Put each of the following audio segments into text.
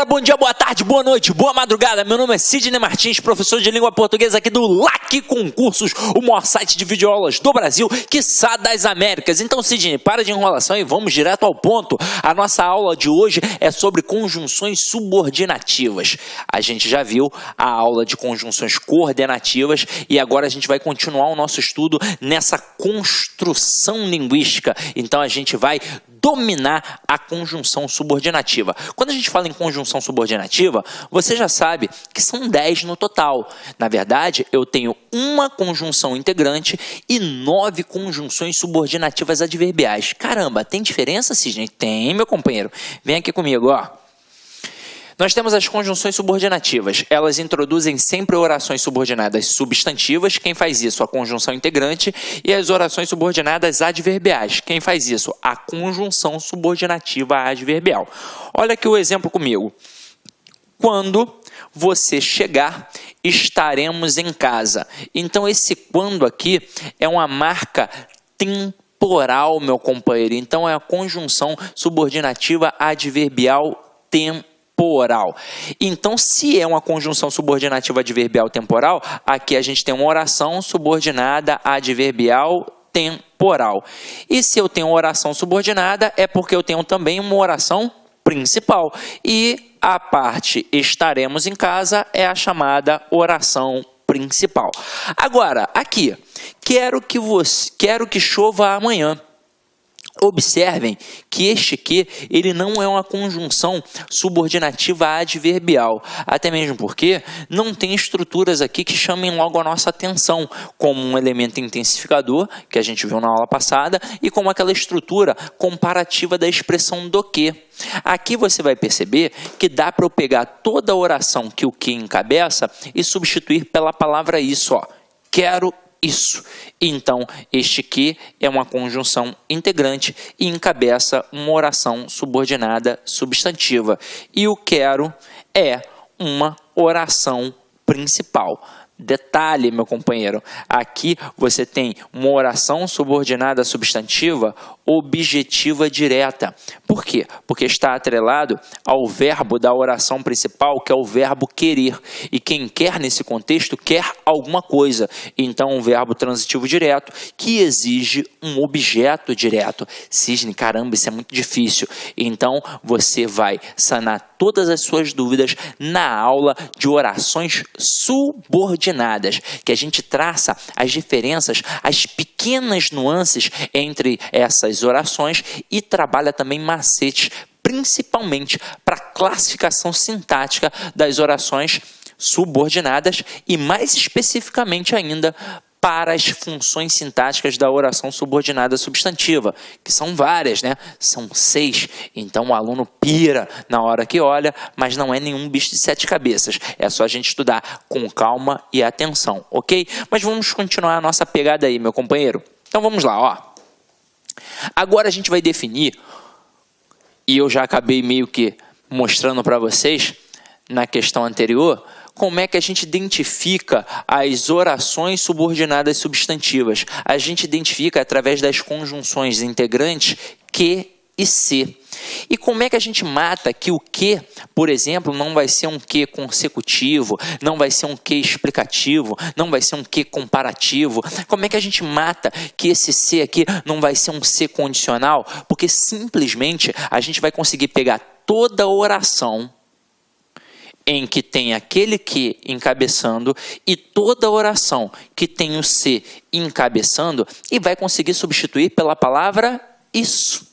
galera, bom dia, boa tarde, boa noite, boa madrugada. Meu nome é Sidney Martins, professor de língua portuguesa aqui do LAC Concursos, o maior site de videoaulas do Brasil, quiçá das Américas. Então, Sidney, para de enrolação e vamos direto ao ponto. A nossa aula de hoje é sobre conjunções subordinativas. A gente já viu a aula de conjunções coordenativas e agora a gente vai continuar o nosso estudo nessa construção linguística. Então, a gente vai dominar a conjunção subordinativa. Quando a gente fala em conjunção subordinativa, você já sabe que são 10 no total. Na verdade, eu tenho uma conjunção integrante e 9 conjunções subordinativas adverbiais. Caramba, tem diferença, Sidney? Tem, meu companheiro. Vem aqui comigo, ó. Nós temos as conjunções subordinativas. Elas introduzem sempre orações subordinadas substantivas. Quem faz isso? A conjunção integrante. E as orações subordinadas adverbiais. Quem faz isso? A conjunção subordinativa adverbial. Olha aqui o exemplo comigo. Quando você chegar, estaremos em casa. Então, esse quando aqui é uma marca temporal, meu companheiro. Então, é a conjunção subordinativa adverbial temporal. Então, se é uma conjunção subordinativa adverbial temporal, aqui a gente tem uma oração subordinada adverbial temporal. E se eu tenho uma oração subordinada, é porque eu tenho também uma oração principal. E a parte estaremos em casa é a chamada oração principal. Agora, aqui, quero que chova amanhã. Observem que este que ele não é uma conjunção subordinativa adverbial, até mesmo porque não tem estruturas aqui que chamem logo a nossa atenção, como um elemento intensificador, que a gente viu na aula passada, e como aquela estrutura comparativa da expressão do que. Aqui você vai perceber que dá para eu pegar toda a oração que o que encabeça e substituir pela palavra isso, ó. Quero isso. Então, este que é uma conjunção integrante e encabeça uma oração subordinada substantiva. E o quero é uma oração principal. Detalhe, meu companheiro, aqui você tem uma oração subordinada substantiva objetiva direta. Por quê? Porque está atrelado ao verbo da oração principal, que é o verbo querer. E quem quer nesse contexto quer alguma coisa. Então, um verbo transitivo direto que exige um objeto direto. Sidney, caramba, isso é muito difícil. Então, você vai sanar todas as suas dúvidas na aula de orações subordinadas, que a gente traça as diferenças, as pequenas nuances entre essas orações e trabalha também macetes, principalmente para a classificação sintática das orações subordinadas e mais especificamente ainda para as funções sintáticas da oração subordinada substantiva, que são várias, né? São 6, então o aluno pira na hora que olha, mas não é nenhum bicho de 7 cabeças, é só a gente estudar com calma e atenção, ok? Mas vamos continuar a nossa pegada aí, meu companheiro. Então vamos lá, ó. Agora a gente vai definir, e eu já acabei meio que mostrando para vocês na questão anterior, como é que a gente identifica as orações subordinadas substantivas. A gente identifica através das conjunções integrantes que e se. E como é que a gente mata que o que, por exemplo, não vai ser um que consecutivo, não vai ser um que explicativo, não vai ser um que comparativo? Como é que a gente mata que esse se aqui não vai ser um se condicional? Porque simplesmente a gente vai conseguir pegar toda a oração em que tem aquele que encabeçando e toda oração que tem o se encabeçando e vai conseguir substituir pela palavra isso.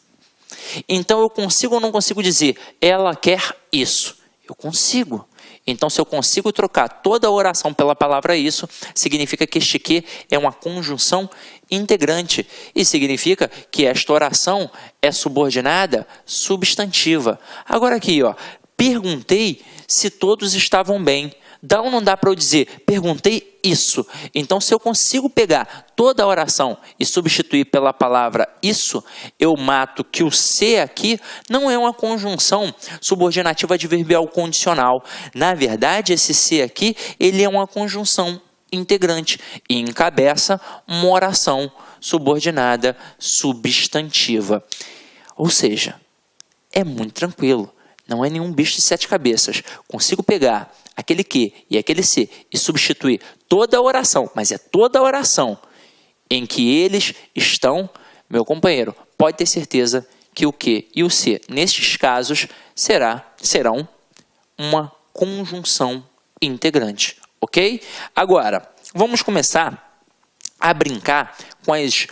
Então eu consigo ou não consigo dizer ela quer isso? Eu consigo. Então se eu consigo trocar toda a oração pela palavra isso, significa que este que é uma conjunção integrante e significa que esta oração é subordinada substantiva. Agora aqui, ó, perguntei se todos estavam bem. Dá ou não dá para eu dizer, perguntei isso? Então, se eu consigo pegar toda a oração e substituir pela palavra isso, eu mato que o se aqui não é uma conjunção subordinativa adverbial condicional. Na verdade, esse se aqui, ele é uma conjunção integrante e encabeça uma oração subordinada substantiva. Ou seja, é muito tranquilo. não é nenhum bicho de 7 cabeças. Consigo pegar aquele que e aquele se e substituir toda a oração, mas é toda a oração em que eles estão, meu companheiro, pode ter certeza que o que e o se, nestes casos, serão uma conjunção integrante, ok? Agora, vamos começar a brincar com as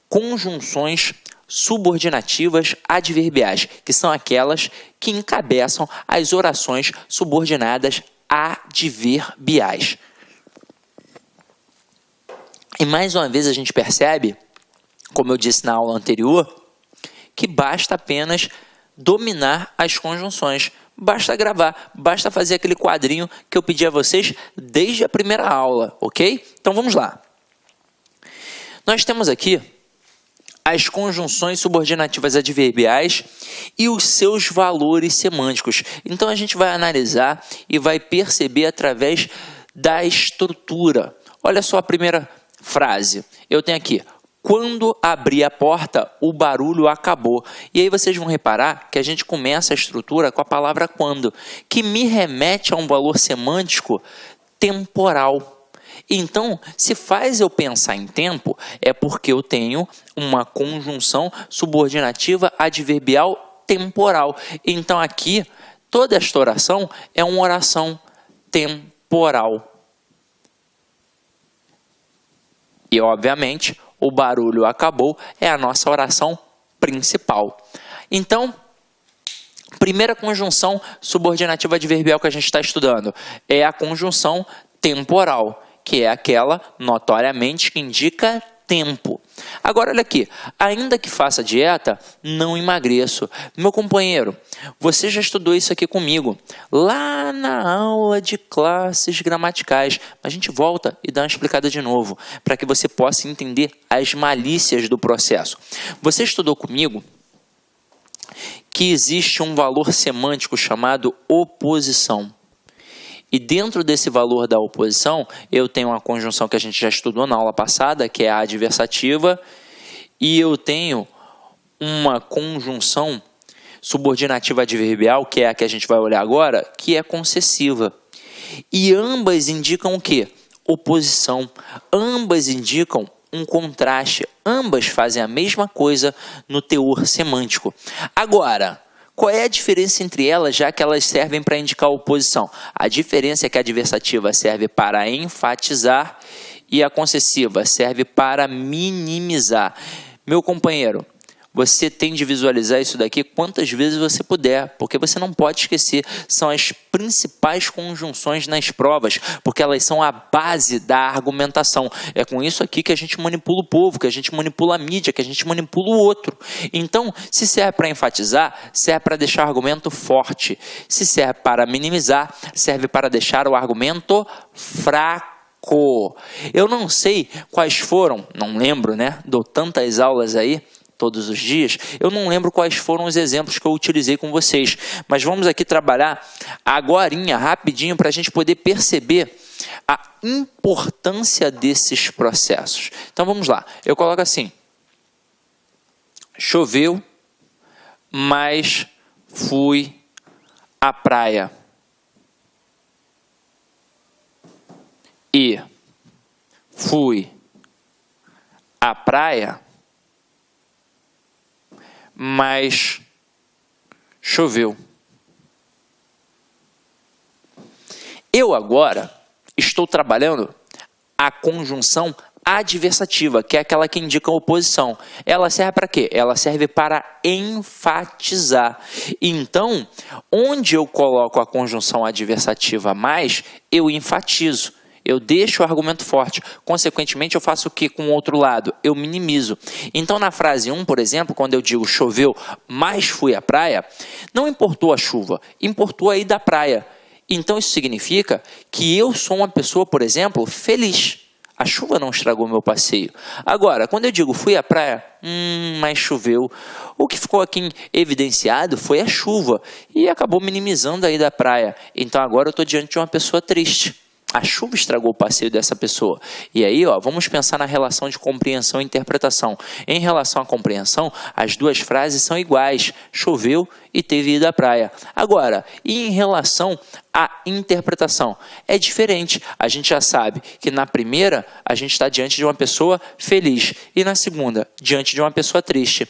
conjunções subordinativas adverbiais, que são aquelas que encabeçam as orações subordinadas adverbiais. E mais uma vez a gente percebe, como eu disse na aula anterior, que basta apenas dominar as conjunções. Basta gravar, basta fazer aquele quadrinho que eu pedi a vocês desde a primeira aula, ok? Então vamos lá. Nós temos aqui as conjunções subordinativas adverbiais e os seus valores semânticos. Então a gente vai analisar e vai perceber através da estrutura. Olha só a primeira frase. Eu tenho aqui: quando abri a porta, o barulho acabou. E aí vocês vão reparar que a gente começa a estrutura com a palavra quando, que me remete a um valor semântico temporal. Então, se faz eu pensar em tempo, é porque eu tenho uma conjunção subordinativa adverbial temporal. Então, aqui, toda esta oração é uma oração temporal. E, obviamente, o barulho acabou é a nossa oração principal. Então, primeira conjunção subordinativa adverbial que a gente está estudando é a conjunção temporal, que é aquela, notoriamente, que indica tempo. Agora, olha aqui. Ainda que faça dieta, não emagreço. Meu companheiro, você já estudou isso aqui comigo, lá na aula de classes gramaticais. A gente volta e dá uma explicada de novo, para que você possa entender as malícias do processo. Você estudou comigo que existe um valor semântico chamado oposição. E dentro desse valor da oposição, eu tenho uma conjunção que a gente já estudou na aula passada, que é a adversativa, e eu tenho uma conjunção subordinativa adverbial, que é a que a gente vai olhar agora, que é concessiva. E ambas indicam o quê? Oposição. Ambas indicam um contraste. Ambas fazem a mesma coisa no teor semântico. Agora, qual é a diferença entre elas, já que elas servem para indicar oposição? A diferença é que a adversativa serve para enfatizar e a concessiva serve para minimizar. Meu companheiro, você tem de visualizar isso daqui quantas vezes você puder, porque você não pode esquecer, são as principais conjunções nas provas, porque elas são a base da argumentação. É com isso aqui que a gente manipula o povo, que a gente manipula a mídia, que a gente manipula o outro. Então, se serve para enfatizar, serve para deixar o argumento forte. Se serve para minimizar, serve para deixar o argumento fraco. Eu não sei quais foram, não lembro, né? Dou tantas aulas aí, todos os dias, eu não lembro quais foram os exemplos que eu utilizei com vocês, mas vamos aqui trabalhar agorinha, rapidinho, para a gente poder perceber a importância desses processos. Então vamos lá, eu coloco assim: choveu, mas fui à praia. E fui à praia, mas choveu. Eu agora estou trabalhando a conjunção adversativa, que é aquela que indica a oposição. Ela serve para quê? Ela serve para enfatizar. Então, onde eu coloco a conjunção adversativa mais, eu enfatizo. Eu deixo o argumento forte. Consequentemente, eu faço o que com o outro lado? Eu minimizo. Então, na frase 1, por exemplo, quando eu digo choveu, mas fui à praia, não importou a chuva, importou a ida à praia. Então, isso significa que eu sou uma pessoa, por exemplo, feliz. A chuva não estragou meu passeio. Agora, quando eu digo fui à praia, mas choveu, o que ficou aqui evidenciado foi a chuva e acabou minimizando a ida à praia. Então, agora eu estou diante de uma pessoa triste. A chuva estragou o passeio dessa pessoa. E aí, ó, vamos pensar na relação de compreensão e interpretação. Em relação à compreensão, as duas frases são iguais. Choveu e teve ido à praia. Agora, e em relação à interpretação? É diferente. A gente já sabe que na primeira, a gente está diante de uma pessoa feliz. E na segunda, diante de uma pessoa triste.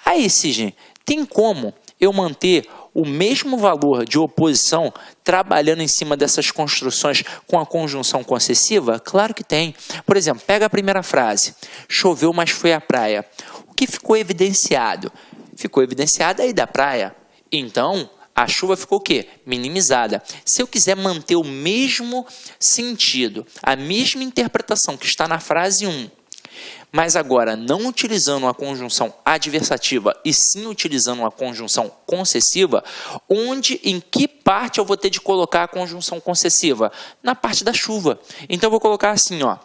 Aí, Sidney, tem como eu manter o mesmo valor de oposição trabalhando em cima dessas construções com a conjunção concessiva? Claro que tem. Por exemplo, pega a primeira frase. Choveu, mas foi à praia. O que ficou evidenciado? Ficou evidenciado aí da praia. Então, a chuva ficou o quê? Minimizada. Se eu quiser manter o mesmo sentido, a mesma interpretação que está na frase 1, mas agora não utilizando uma conjunção adversativa e sim utilizando uma conjunção concessiva, em que parte eu vou ter de colocar a conjunção concessiva? Na parte da chuva. Então eu vou colocar assim, ó.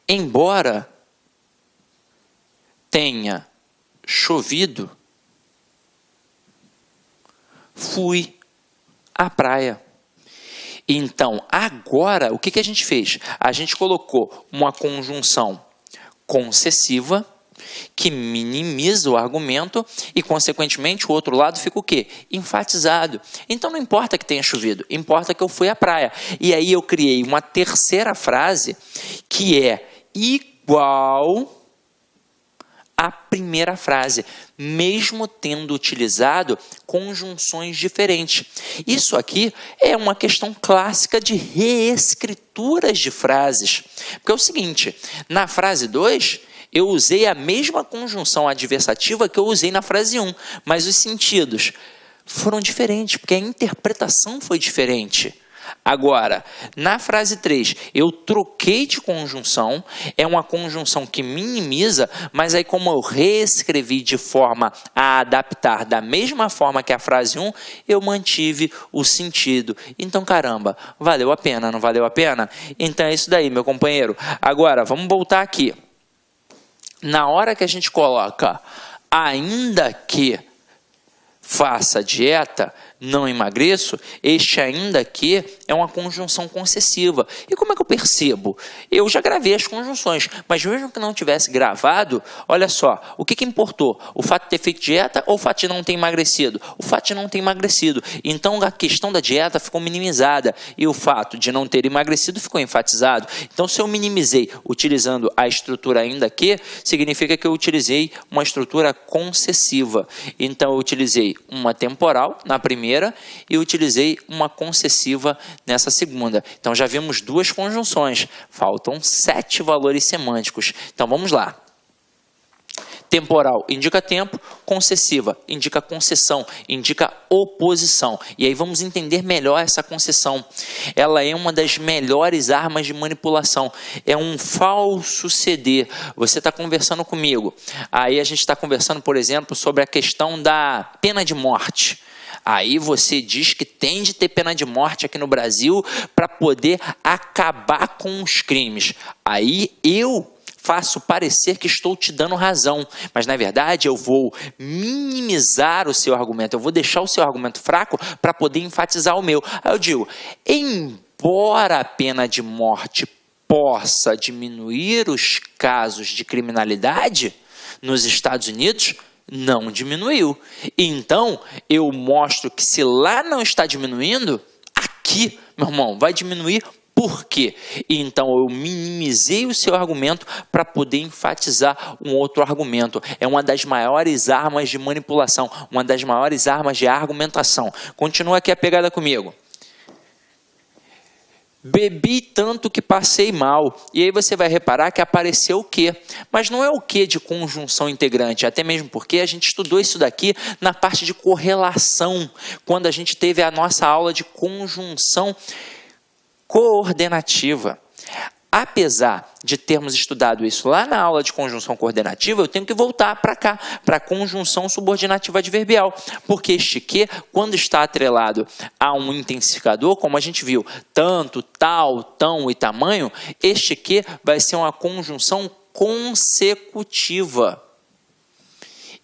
Embora tenha chovido, fui à praia. Então, agora, o que a gente fez? A gente colocou uma conjunção concessiva que minimiza o argumento e, consequentemente, o outro lado fica o quê? Enfatizado. Então, não importa que tenha chovido, importa que eu fui à praia. E aí eu criei uma terceira frase que é igual à primeira frase, mesmo tendo utilizado conjunções diferentes. Isso aqui é uma questão clássica de reescrituras de frases. Porque é o seguinte, na frase 2, eu usei a mesma conjunção adversativa que eu usei na frase 1, mas os sentidos foram diferentes, porque a interpretação foi diferente. Agora, na frase 3, eu troquei de conjunção, é uma conjunção que minimiza, mas aí como eu reescrevi de forma a adaptar da mesma forma que a frase 1, eu mantive o sentido. Então, caramba, valeu a pena, não valeu a pena? Então é isso daí, meu companheiro. Agora, vamos voltar aqui. Na hora que a gente coloca ainda que faça dieta, não emagreço, este ainda que é uma conjunção concessiva. E como é que eu percebo? Eu já gravei as conjunções, mas mesmo que não tivesse gravado, olha só, o que importou? O fato de ter feito dieta ou o fato de não ter emagrecido? O fato de não ter emagrecido. Então a questão da dieta ficou minimizada e o fato de não ter emagrecido ficou enfatizado. Então se eu minimizei utilizando a estrutura ainda que, significa que eu utilizei uma estrutura concessiva. Então eu utilizei uma temporal na primeira e utilizei uma concessiva nessa segunda. Então já vimos duas conjunções, faltam 7 valores semânticos. Então vamos lá. Temporal indica tempo, concessiva indica concessão, indica oposição. E aí vamos entender melhor essa concessão. Ela é uma das melhores armas de manipulação. É um falso ceder. Você está conversando comigo. Aí a gente está conversando, por exemplo, sobre a questão da pena de morte. Aí você diz que tem de ter pena de morte aqui no Brasil para poder acabar com os crimes. Aí eu faço parecer que estou te dando razão, mas na verdade eu vou minimizar o seu argumento, eu vou deixar o seu argumento fraco para poder enfatizar o meu. Aí eu digo, embora a pena de morte possa diminuir os casos de criminalidade nos Estados Unidos, não diminuiu. Então, eu mostro que se lá não está diminuindo, aqui, meu irmão, vai diminuir. Por quê? Então, eu minimizei o seu argumento para poder enfatizar um outro argumento. É uma das maiores armas de manipulação, uma das maiores armas de argumentação. Continua aqui a pegada comigo. Bebi tanto que passei mal. E aí você vai reparar que apareceu o quê? Mas não é o quê de conjunção integrante, até mesmo porque a gente estudou isso daqui na parte de correlação, quando a gente teve a nossa aula de conjunção coordenativa. Apesar de termos estudado isso lá na aula de conjunção coordenativa, eu tenho que voltar para cá, para a conjunção subordinativa adverbial, porque este que, quando está atrelado a um intensificador, como a gente viu, tanto, tal, tão e tamanho, este que vai ser uma conjunção consecutiva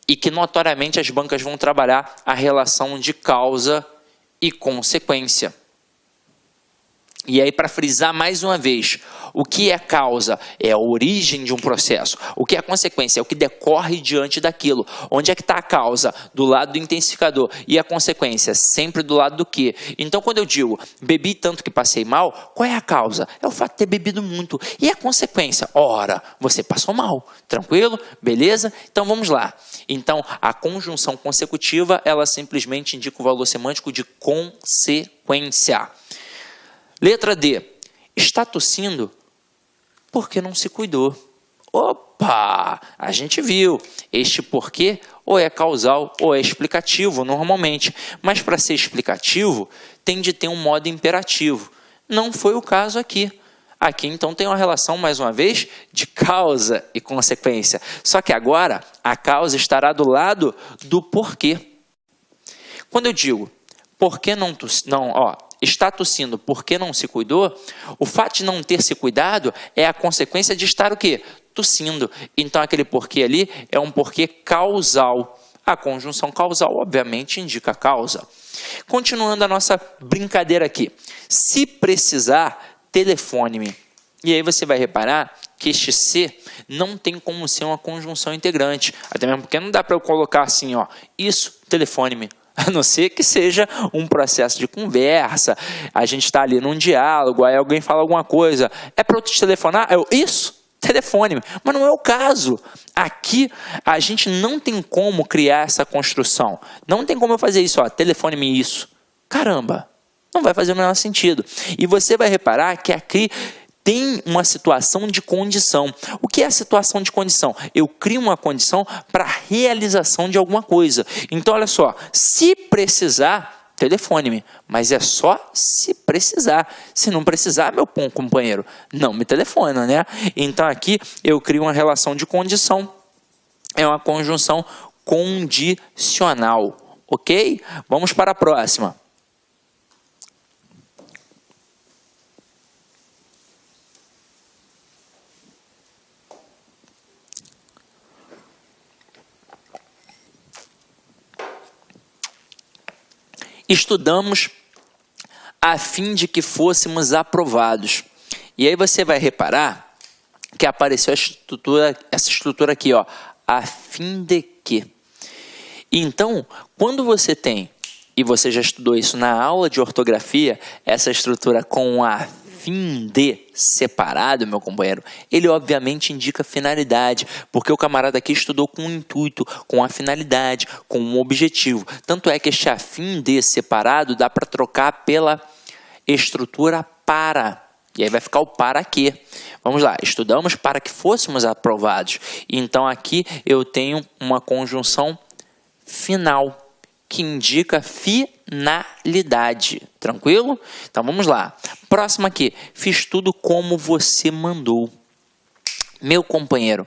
e que notoriamente as bancas vão trabalhar a relação de causa e consequência. E aí, para frisar mais uma vez, o que é causa? É a origem de um processo. O que é consequência? É o que decorre diante daquilo. Onde é que está a causa? Do lado do intensificador. E a consequência? Sempre do lado do quê? Então, quando eu digo, bebi tanto que passei mal, qual é a causa? É o fato de ter bebido muito. E a consequência? Ora, você passou mal. Tranquilo? Beleza? Então, vamos lá. Então, a conjunção consecutiva, ela simplesmente indica o valor semântico de consequência. Letra D. Está tossindo porque não se cuidou. Opa! A gente viu. Este porquê ou é causal ou é explicativo normalmente. Mas para ser explicativo, tem de ter um modo imperativo. Não foi o caso aqui. Aqui, então, tem uma relação, mais uma vez, de causa e consequência. Só que agora, a causa estará do lado do porquê. Quando eu digo, por que não está tossindo porque não se cuidou, o fato de não ter se cuidado é a consequência de estar o quê? Tossindo. Então, aquele porquê ali é um porquê causal. A conjunção causal, obviamente, indica a causa. Continuando a nossa brincadeira aqui. Se precisar, telefone-me. E aí você vai reparar que este se não tem como ser uma conjunção integrante. Até mesmo porque não dá para eu colocar assim, ó, isso, telefone-me. A não ser que seja um processo de conversa, a gente está ali num diálogo, aí alguém fala alguma coisa, é para eu te telefonar? Isso, telefone-me. Mas não é o caso. Aqui, a gente não tem como criar essa construção. Não tem como eu fazer isso, ó, telefone-me isso. Caramba, não vai fazer o menor sentido. E você vai reparar que aqui tem uma situação de condição. O que é a situação de condição? Eu crio uma condição para a realização de alguma coisa. Então, olha só, se precisar, telefone-me. Mas é só se precisar. Se não precisar, meu companheiro, não me telefona, né? Então, aqui eu crio uma relação de condição. É uma conjunção condicional. Ok? Vamos para a próxima. Estudamos a fim de que fôssemos aprovados. E aí você vai reparar que apareceu essa estrutura aqui, ó, a fim de que. Então, quando você tem, e você já estudou isso na aula de ortografia, essa estrutura com a fim de separado, meu companheiro, ele obviamente indica finalidade, porque o camarada aqui estudou com um intuito, com a finalidade, com um objetivo. Tanto é que este a fim de separado dá para trocar pela estrutura para. E aí vai ficar o para quê? Vamos lá, estudamos para que fôssemos aprovados. Então aqui eu tenho uma conjunção final, que indica finalidade. Tranquilo? Então vamos lá. Próximo aqui. Fiz tudo como você mandou. Meu companheiro,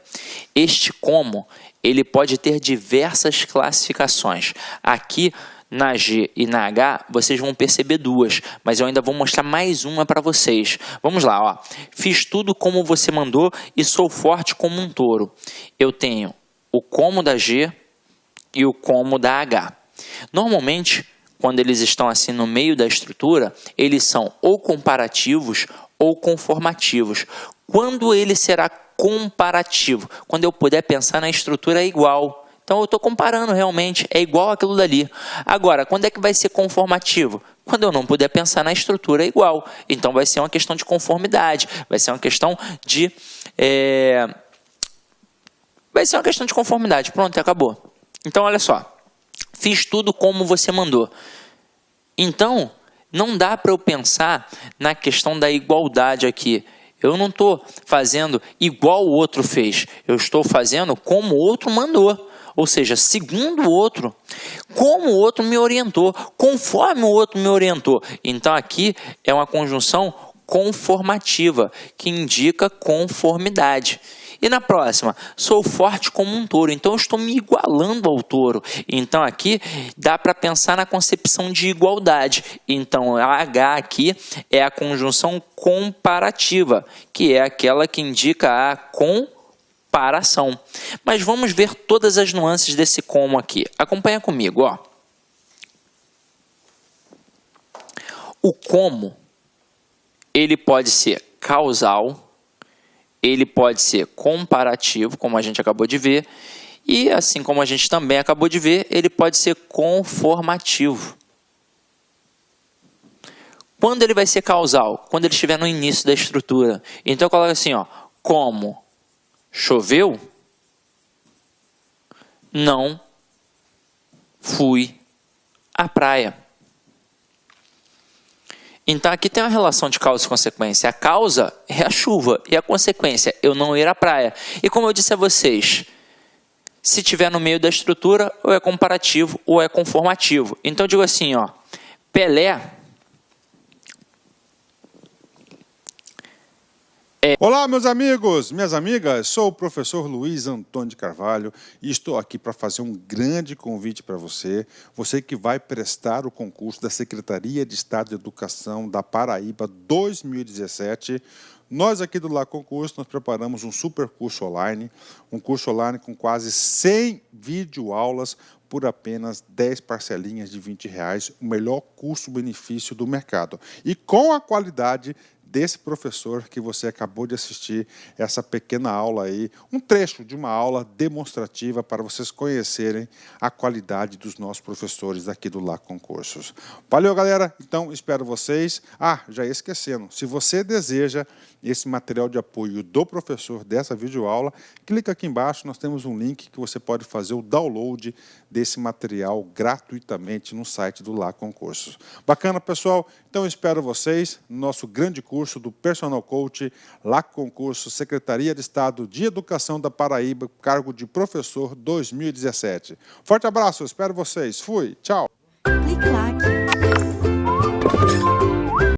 este como, ele pode ter diversas classificações. Aqui na G e na H, vocês vão perceber duas, mas eu ainda vou mostrar mais uma para vocês. Vamos lá, ó. Fiz tudo como você mandou e sou forte como um touro. Eu tenho o como da G e o como da H. Normalmente, quando eles estão assim no meio da estrutura, eles são ou comparativos ou conformativos. Quando ele será comparativo? Quando eu puder pensar na estrutura igual. Então, eu estou comparando realmente, é igual aquilo dali. Agora, quando é que vai ser conformativo? Quando eu não puder pensar na estrutura igual. Então, vai ser uma questão de conformidade, vai ser uma questão de... Vai ser uma questão de conformidade. Pronto, acabou. Então, olha só. Fiz tudo como você mandou. Então, não dá para eu pensar na questão da igualdade aqui. Eu não estou fazendo igual o outro fez. Eu estou fazendo como o outro mandou. Ou seja, segundo o outro, como o outro me orientou, conforme o outro me orientou. Então, aqui é uma conjunção conformativa, que indica conformidade. E na próxima, sou forte como um touro, então eu estou me igualando ao touro. Então aqui dá para pensar na concepção de igualdade. Então a H aqui é a conjunção comparativa, que é aquela que indica a comparação. Mas vamos ver todas as nuances desse como aqui. Acompanha comigo, ó. O como, ele pode ser causal, ele pode ser comparativo, como a gente acabou de ver, e assim como a gente também acabou de ver, ele pode ser conformativo. Quando ele vai ser causal? Quando ele estiver no início da estrutura. Então eu coloco assim, ó, como choveu, não fui à praia. Então aqui tem uma relação de causa e consequência. A causa é a chuva e a consequência, eu não ir à praia. E como eu disse a vocês, se tiver no meio da estrutura, ou é comparativo ou é conformativo. Então eu digo assim, ó, Pelé Olá, meus amigos, minhas amigas, sou o professor Luiz Antônio de Carvalho e estou aqui para fazer um grande convite para você, você que vai prestar o concurso da Secretaria de Estado de Educação da Paraíba 2017. Nós aqui do Lá Concurso, nós preparamos um super curso online, um curso online com quase 100 videoaulas por apenas 10 parcelinhas de R$20, o melhor custo-benefício do mercado. E com a qualidade desse professor que você acabou de assistir, essa pequena aula aí, um trecho de uma aula demonstrativa para vocês conhecerem a qualidade dos nossos professores aqui do Lá Concursos. Valeu, galera! Então, espero vocês. Ah, já ia esquecendo, se você deseja esse material de apoio do professor dessa videoaula, clica aqui embaixo, nós temos um link que você pode fazer o download desse material gratuitamente no site do Lá Concursos. Bacana, pessoal? Então, espero vocês no nosso grande curso do Personal Coach, Lá Concurso, Secretaria de Estado de Educação da Paraíba, cargo de professor 2017. Forte abraço, espero vocês. Fui, tchau! Clique lá.